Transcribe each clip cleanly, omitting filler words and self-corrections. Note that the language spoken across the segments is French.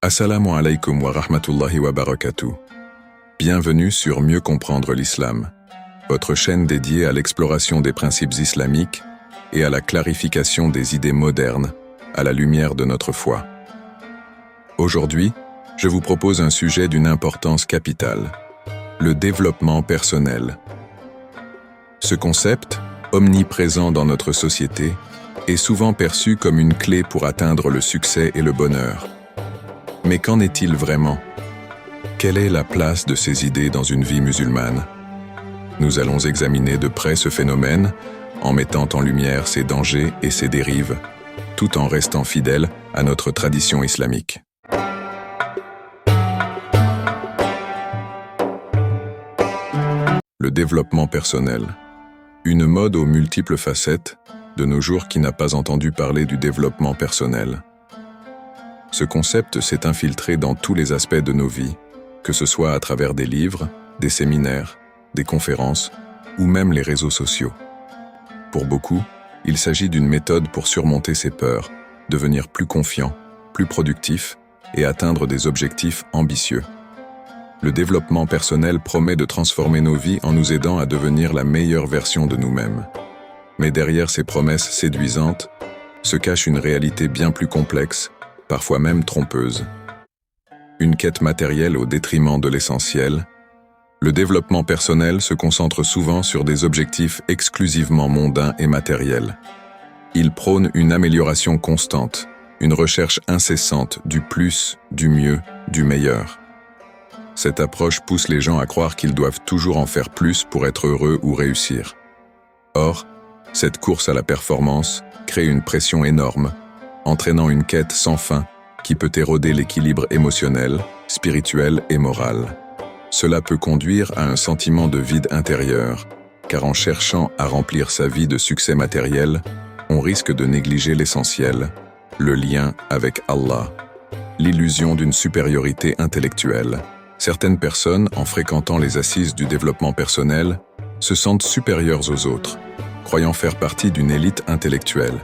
Assalamu alaikum wa rahmatullahi wa barakatuh. Bienvenue sur Mieux comprendre l'islam, votre chaîne dédiée à l'exploration des principes islamiques et à la clarification des idées modernes à la lumière de notre foi. Aujourd'hui, je vous propose un sujet d'une importance capitale, le développement personnel. Ce concept, omniprésent dans notre société, est souvent perçu comme une clé pour atteindre le succès et le bonheur. Mais qu'en est-il vraiment? Quelle est la place de ces idées dans une vie musulmane? Nous allons examiner de près ce phénomène en mettant en lumière ses dangers et ses dérives, tout en restant fidèles à notre tradition islamique. Le développement personnel. Une mode aux multiples facettes, de nos jours qui n'a pas entendu parler du développement personnel. Ce concept s'est infiltré dans tous les aspects de nos vies, que ce soit à travers des livres, des séminaires, des conférences ou même les réseaux sociaux. Pour beaucoup, il s'agit d'une méthode pour surmonter ses peurs, devenir plus confiant, plus productif et atteindre des objectifs ambitieux. Le développement personnel promet de transformer nos vies en nous aidant à devenir la meilleure version de nous-mêmes. Mais derrière ces promesses séduisantes se cache une réalité bien plus complexe, parfois même trompeuse. Une quête matérielle au détriment de l'essentiel. Le développement personnel se concentre souvent sur des objectifs exclusivement mondains et matériels. Il prône une amélioration constante, une recherche incessante du plus, du mieux, du meilleur. Cette approche pousse les gens à croire qu'ils doivent toujours en faire plus pour être heureux ou réussir. Or, cette course à la performance crée une pression énorme, entraînant une quête sans fin qui peut éroder l'équilibre émotionnel, spirituel et moral. Cela peut conduire à un sentiment de vide intérieur, car en cherchant à remplir sa vie de succès matériel, on risque de négliger l'essentiel, le lien avec Allah. L'illusion d'une supériorité intellectuelle. Certaines personnes, en fréquentant les assises du développement personnel, se sentent supérieures aux autres, croyant faire partie d'une élite intellectuelle.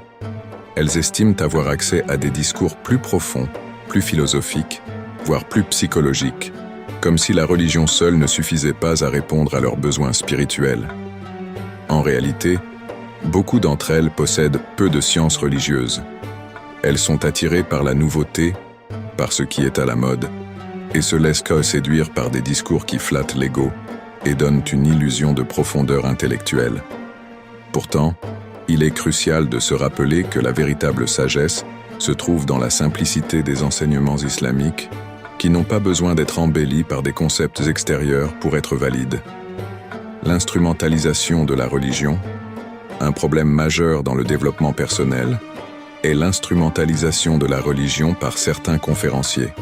Elles estiment avoir accès à des discours plus profonds, plus philosophiques, voire plus psychologiques, comme si la religion seule ne suffisait pas à répondre à leurs besoins spirituels. En réalité, beaucoup d'entre elles possèdent peu de sciences religieuses. Elles sont attirées par la nouveauté, par ce qui est à la mode, et se laissent séduire par des discours qui flattent l'ego et donnent une illusion de profondeur intellectuelle. Pourtant, il est crucial de se rappeler que la véritable sagesse se trouve dans la simplicité des enseignements islamiques, qui n'ont pas besoin d'être embellis par des concepts extérieurs pour être valides. L'instrumentalisation de la religion, un problème majeur dans le développement personnel, est l'instrumentalisation de la religion par certains conférenciers.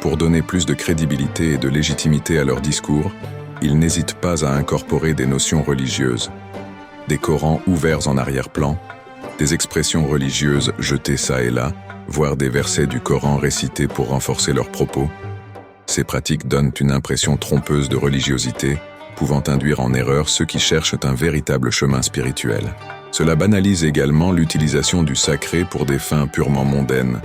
Pour donner plus de crédibilité et de légitimité à leurs discours, ils n'hésitent pas à incorporer des notions religieuses, des Corans ouverts en arrière-plan, des expressions religieuses jetées çà et là, voire des versets du Coran récités pour renforcer leurs propos. Ces pratiques donnent une impression trompeuse de religiosité, pouvant induire en erreur ceux qui cherchent un véritable chemin spirituel. Cela banalise également l'utilisation du sacré pour des fins purement mondaines,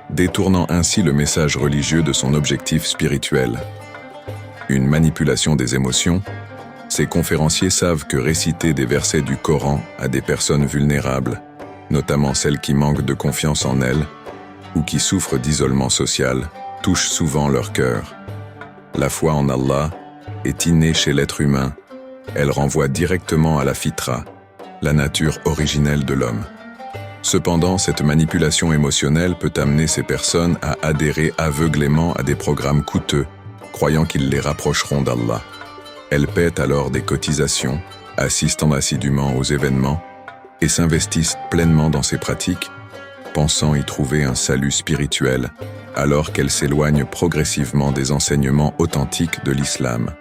détournant ainsi le message religieux de son objectif spirituel. Une manipulation des émotions. Ces conférenciers savent que réciter des versets du Coran à des personnes vulnérables, notamment celles qui manquent de confiance en elles ou qui souffrent d'isolement social, touche souvent leur cœur. La foi en Allah est innée chez l'être humain. Elle renvoie directement à la fitra, la nature originelle de l'homme. Cependant, cette manipulation émotionnelle peut amener ces personnes à adhérer aveuglément à des programmes coûteux, croyant qu'ils les rapprocheront d'Allah. Elles paient alors des cotisations, assistant assidûment aux événements et s'investissent pleinement dans ces pratiques, pensant y trouver un salut spirituel, alors qu'elles s'éloignent progressivement des enseignements authentiques de l'islam.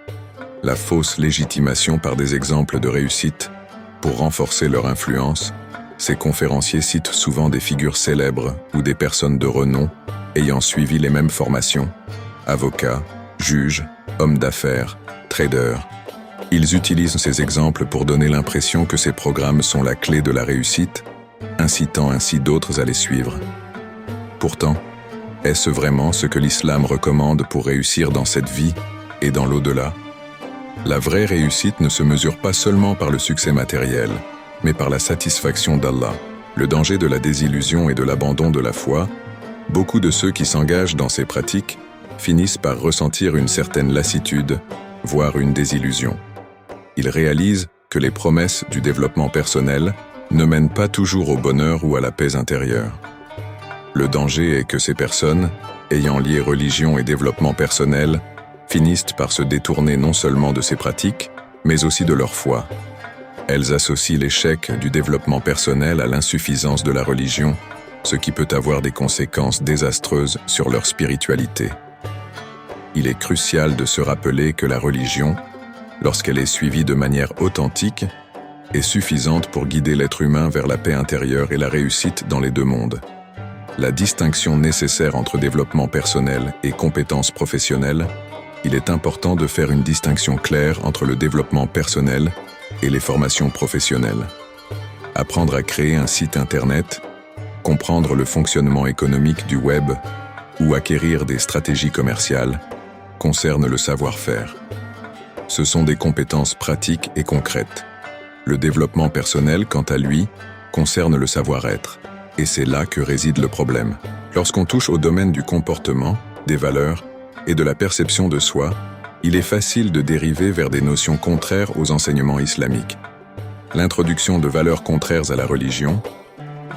La fausse légitimation par des exemples de réussite. Pour renforcer leur influence, ces conférenciers citent souvent des figures célèbres ou des personnes de renom ayant suivi les mêmes formations, avocats, juges, hommes d'affaires, traders. Ils utilisent ces exemples pour donner l'impression que ces programmes sont la clé de la réussite, incitant ainsi d'autres à les suivre. Pourtant, Est-ce vraiment ce que l'islam recommande pour réussir dans cette vie et dans l'au-delà? La vraie réussite ne se mesure pas seulement par le succès matériel, mais par la satisfaction d'Allah. Le danger de la désillusion et de l'abandon de la foi, beaucoup de ceux qui s'engagent dans ces pratiques finissent par ressentir une certaine lassitude, voire une désillusion. Ils réalisent que les promesses du développement personnel ne mènent pas toujours au bonheur ou à la paix intérieure. Le danger est que ces personnes, ayant lié religion et développement personnel, finissent par se détourner non seulement de ces pratiques, mais aussi de leur foi. Elles associent l'échec du développement personnel à l'insuffisance de la religion, ce qui peut avoir des conséquences désastreuses sur leur spiritualité. Il est crucial de se rappeler que la religion, lorsqu'elle est suivie de manière authentique, est suffisante pour guider l'être humain vers la paix intérieure et la réussite dans les deux mondes. La distinction nécessaire entre développement personnel et compétences professionnelles, il est important de faire une distinction claire entre le développement personnel et les formations professionnelles. Apprendre à créer un site internet, comprendre le fonctionnement économique du web ou acquérir des stratégies commerciales concerne le savoir-faire. Ce sont des compétences pratiques et concrètes. Le développement personnel, quant à lui, concerne le savoir-être. Et c'est là que réside le problème. Lorsqu'on touche au domaine du comportement, des valeurs et de la perception de soi, il est facile de dériver vers des notions contraires aux enseignements islamiques. L'introduction de valeurs contraires à la religion.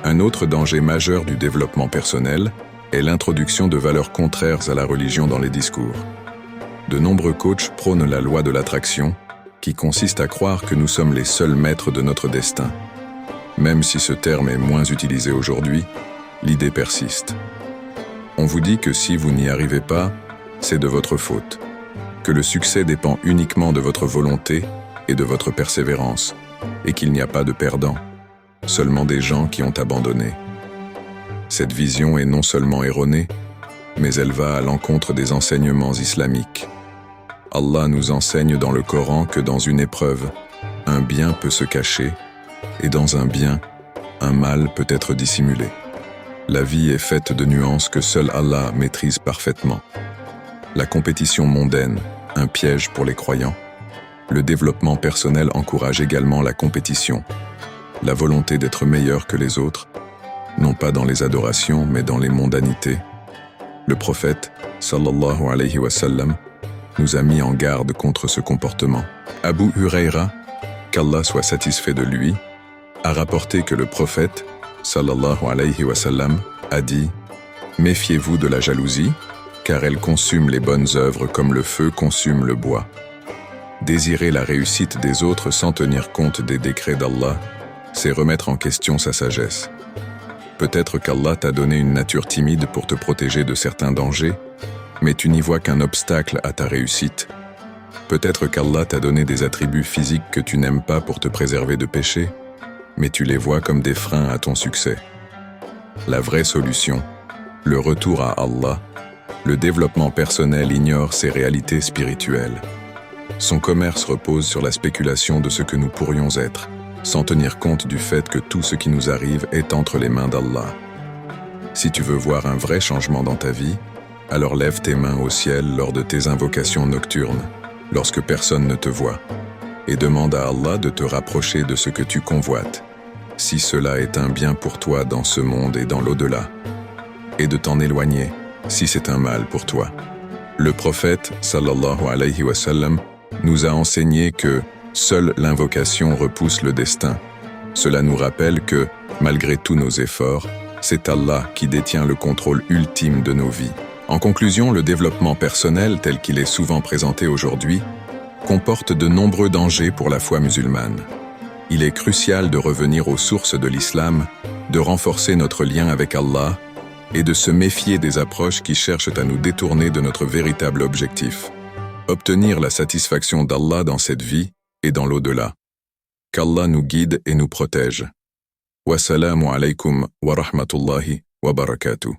Un autre danger majeur du développement personnel est l'introduction de valeurs contraires à la religion dans les discours. De nombreux coachs prônent la loi de l'attraction, qui consiste à croire que nous sommes les seuls maîtres de notre destin. Même si ce terme est moins utilisé aujourd'hui, l'idée persiste. On vous dit que si vous n'y arrivez pas, c'est de votre faute, que le succès dépend uniquement de votre volonté et de votre persévérance, et qu'il n'y a pas de perdants, seulement des gens qui ont abandonné. Cette vision est non seulement erronée, mais elle va à l'encontre des enseignements islamiques. Allah nous enseigne dans le Coran que dans une épreuve, un bien peut se cacher, et dans un bien, un mal peut être dissimulé. La vie est faite de nuances que seul Allah maîtrise parfaitement. La compétition mondaine, un piège pour les croyants. Le développement personnel encourage également la compétition, la volonté d'être meilleur que les autres, non pas dans les adorations, mais dans les mondanités. Le prophète, sallallahu alayhi wa sallam, nous a mis en garde contre ce comportement. Abu Huraira, qu'Allah soit satisfait de lui, a rapporté que le prophète, sallallahu alayhi wa sallam, a dit « Méfiez-vous de la jalousie, car elle consume les bonnes œuvres comme le feu consume le bois. Désirer la réussite des autres sans tenir compte des décrets d'Allah, c'est remettre en question sa sagesse. Peut-être qu'Allah t'a donné une nature timide pour te protéger de certains dangers, mais tu n'y vois qu'un obstacle à ta réussite. Peut-être qu'Allah t'a donné des attributs physiques que tu n'aimes pas pour te préserver de péché, mais tu les vois comme des freins à ton succès. La vraie solution, le retour à Allah, le développement personnel ignore ses réalités spirituelles. Son commerce repose sur la spéculation de ce que nous pourrions être, sans tenir compte du fait que tout ce qui nous arrive est entre les mains d'Allah. Si tu veux voir un vrai changement dans ta vie, alors lève tes mains au ciel lors de tes invocations nocturnes, lorsque personne ne te voit, et demande à Allah de te rapprocher de ce que tu convoites, si cela est un bien pour toi dans ce monde et dans l'au-delà, et de t'en éloigner si c'est un mal pour toi. Le prophète, sallallahu alayhi wa sallam, nous a enseigné que seule l'invocation repousse le destin. Cela nous rappelle que, malgré tous nos efforts, c'est Allah qui détient le contrôle ultime de nos vies. En conclusion, le développement personnel tel qu'il est souvent présenté aujourd'hui comporte de nombreux dangers pour la foi musulmane. Il est crucial de revenir aux sources de l'islam, de renforcer notre lien avec Allah et de se méfier des approches qui cherchent à nous détourner de notre véritable objectif. Obtenir la satisfaction d'Allah dans cette vie et dans l'au-delà. Qu'Allah nous guide et nous protège. Wassalamu alaykum wa rahmatullahi wa barakatuh.